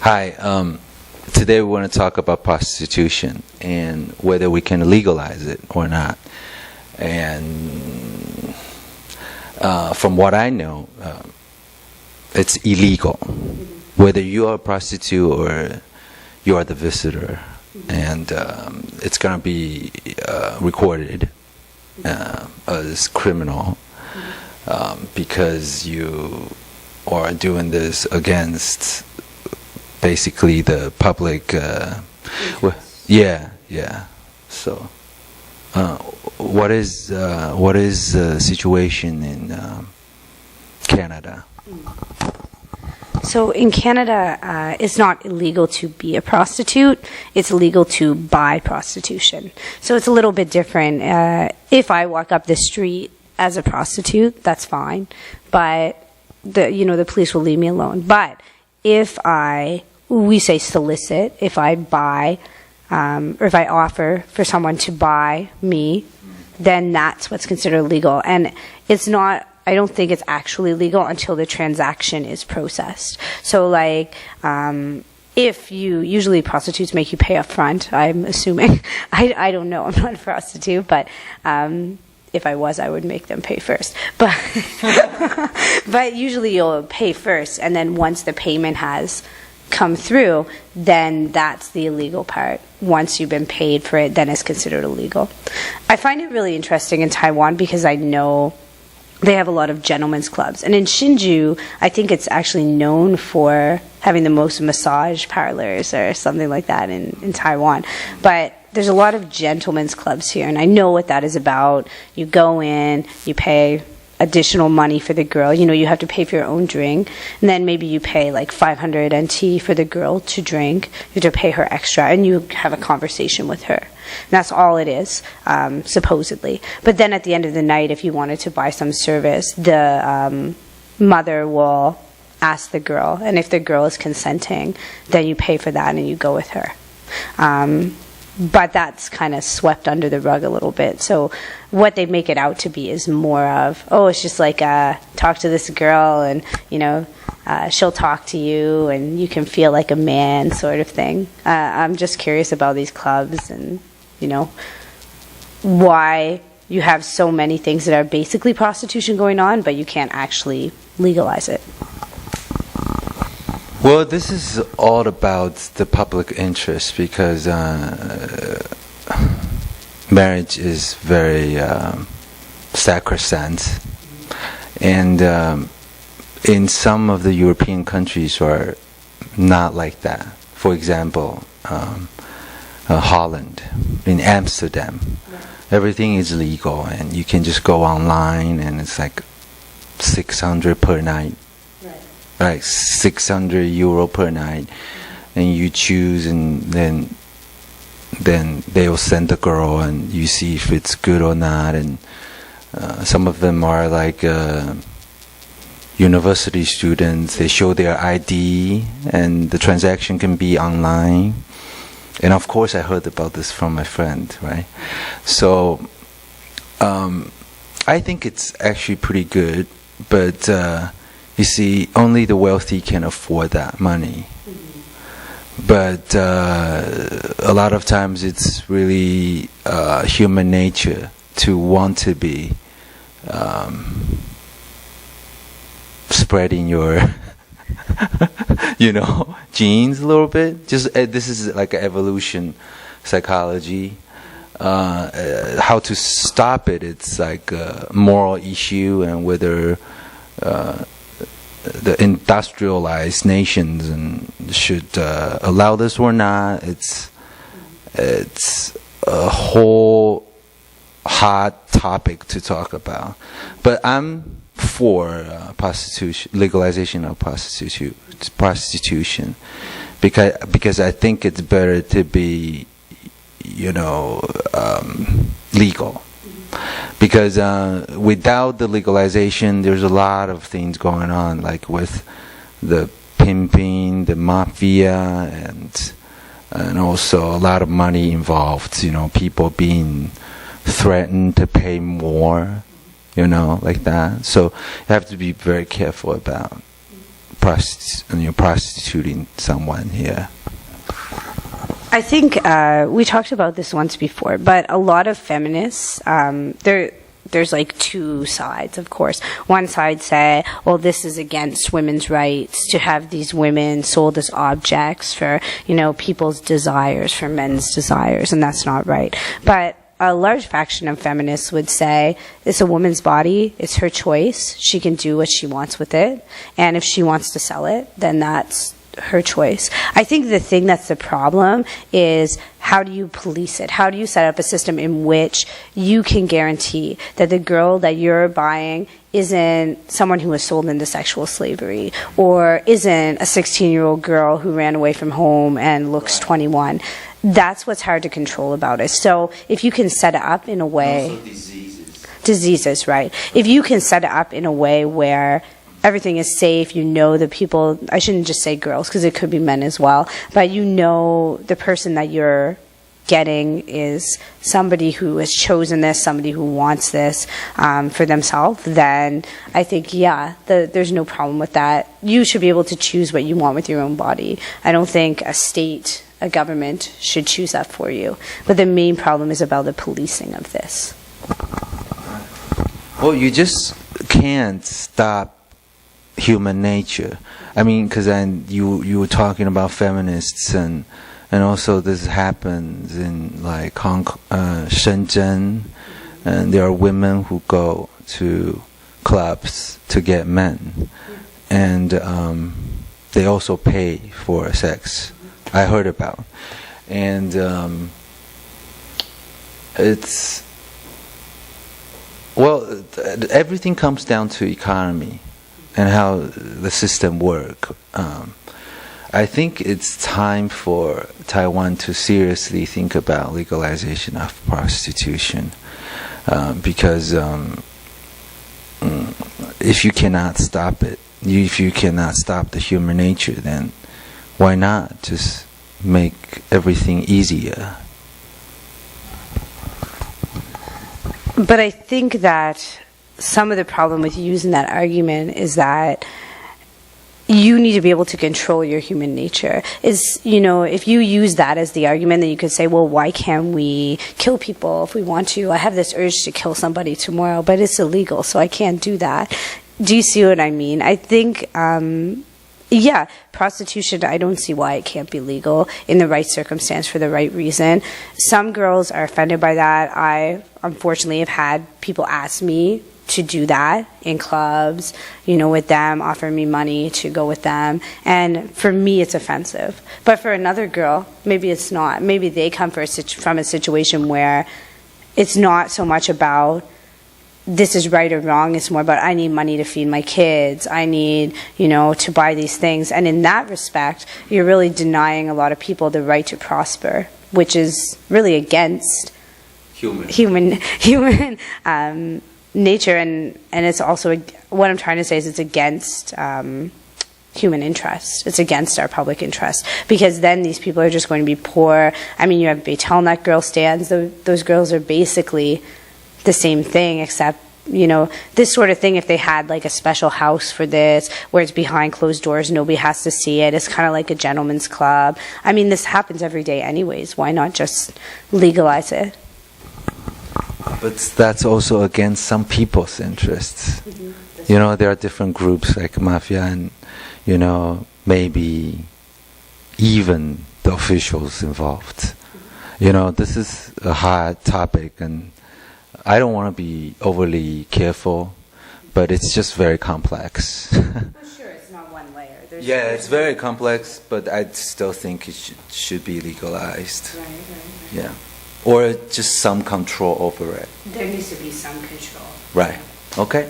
Hi. Today we want to talk about prostitution and whether we can legalize it or not. And from what I know, it's illegal, whether you are a prostitute or you are the visitor. And it's going to be recorded as criminal because you are doing this against basically the public. So, what is the situation in Canada? So in Canada, it's not illegal to be a prostitute. It's illegal to buy prostitution. So it's a little bit different. If I walk up the street as a prostitute, that's fine. But the police will leave me alone. But if we say solicit, if I buy, or if I offer for someone to buy me, then that's what's considered illegal. And it's not, I don't think it's actually legal until the transaction is processed. So if usually prostitutes make you pay up front, I'm assuming. I don't know, I'm not a prostitute, but if I was, I would make them pay first. But but usually you'll pay first, and then once the payment has come through, then that's the illegal part. Once you've been paid for it, then it's considered illegal. I find it really interesting in Taiwan because I know they have a lot of gentlemen's clubs. And in Hsinchu, I think it's actually known for having the most massage parlors or something like that in Taiwan. But there's a lot of gentlemen's clubs here, and I know what that is about. You go in, you pay additional money for the girl. You have to pay for your own drink, and then maybe you pay like 500 NT for the girl to drink. You have to pay her extra, and you have a conversation with her. And that's all it is, supposedly. But then at the end of the night, if you wanted to buy some service, the mother will ask the girl, and if the girl is consenting, then you pay for that and you go with her. But that's kind of swept under the rug a little bit. So what they make it out to be is more of, it's just like talk to this girl and, she'll talk to you and you can feel like a man sort of thing. I'm just curious about these clubs and, why you have so many things that are basically prostitution going on, but you can't actually legalize it. Well, this is all about the public interest because marriage is very sacrosanct, and in some of the European countries are not like that. For example, Holland, in Amsterdam, everything is legal, and you can just go online, and it's like 600 per night. Like 600 euro per night, and you choose, and then they'll send the girl, and you see if it's good or not. And some of them are like university students. They show their ID, and the transaction can be online. And of course, I heard about this from my friend, right? So I think it's actually pretty good, but you see, only the wealthy can afford that money. But a lot of times it's really human nature to want to be spreading your, genes a little bit. Just this is like an evolution psychology. How to stop it, it's like a moral issue, and whether the industrialized nations and should allow this or not. It's a whole hot topic to talk about. But I'm for prostitution, legalization of prostitution, because I think it's better to be, legal. Because without the legalization, there's a lot of things going on, like with the pimping, the mafia, and also a lot of money involved. People being threatened to pay more, like that. So you have to be very careful about prostituting someone here? I think we talked about this once before, but a lot of feminists, there's like two sides, of course. One side say, well, this is against women's rights to have these women sold as objects for, people's desires, for men's desires, and that's not right. But a large faction of feminists would say it's a woman's body, it's her choice, she can do what she wants with it, and if she wants to sell it, then that's her choice. I think the thing that's the problem is, how do you police it? How do you set up a system in which you can guarantee that the girl that you're buying isn't someone who was sold into sexual slavery, or isn't a 16-year-old girl who ran away from home and looks 21? That's what's hard to control about it. So if you can set it up in a way... Also diseases, right. If you can set it up in a way where everything is safe, the people, I shouldn't just say girls because it could be men as well, but the person that you're getting is somebody who has chosen this, somebody who wants this for themselves, then I think, there's no problem with that. You should be able to choose what you want with your own body. I don't think a government should choose that for you. But the main problem is about the policing of this. Well, you just can't stop human nature. I mean, because you were talking about feminists, and also this happens in like Shenzhen, and there are women who go to clubs to get men, and they also pay for sex. I heard about, and everything comes down to economy and how the system works. I think it's time for Taiwan to seriously think about legalization of prostitution, because if you cannot stop it, if you cannot stop the human nature, then why not just make everything easier? But I think that some of the problem with using that argument is that you need to be able to control your human nature. If you use that as the argument, then you could say, well, why can't we kill people if we want to? I have this urge to kill somebody tomorrow, but it's illegal, so I can't do that. Do you see what I mean? I think... prostitution, I don't see why it can't be legal in the right circumstance for the right reason. Some girls are offended by that. I, unfortunately, have had people ask me to do that in clubs, with them, offer me money to go with them. And for me, it's offensive. But for another girl, maybe it's not. Maybe they come from a situation where it's not so much about this is right or wrong. It's more about, I need money to feed my kids. I need, to buy these things. And in that respect, you're really denying a lot of people the right to prosper, which is really against human nature. And it's also, what I'm trying to say is it's against human interest. It's against our public interest, because then these people are just going to be poor. I mean, you have bottleneck girl stands. Those girls are basically the same thing, except, this sort of thing, if they had like a special house for this, where it's behind closed doors, nobody has to see it, it's kind of like a gentleman's club. I mean, this happens every day anyways. Why not just legalize it? But that's also against some people's interests. Mm-hmm. There are different groups like mafia and, maybe even the officials involved. This is a hard topic, and I don't want to be overly careful, but it's just very complex. Sure, it's not one layer. It's very complex, but I still think it should be legalized. Right. Yeah. Or just some control over it. There needs to be some control. Right. Okay.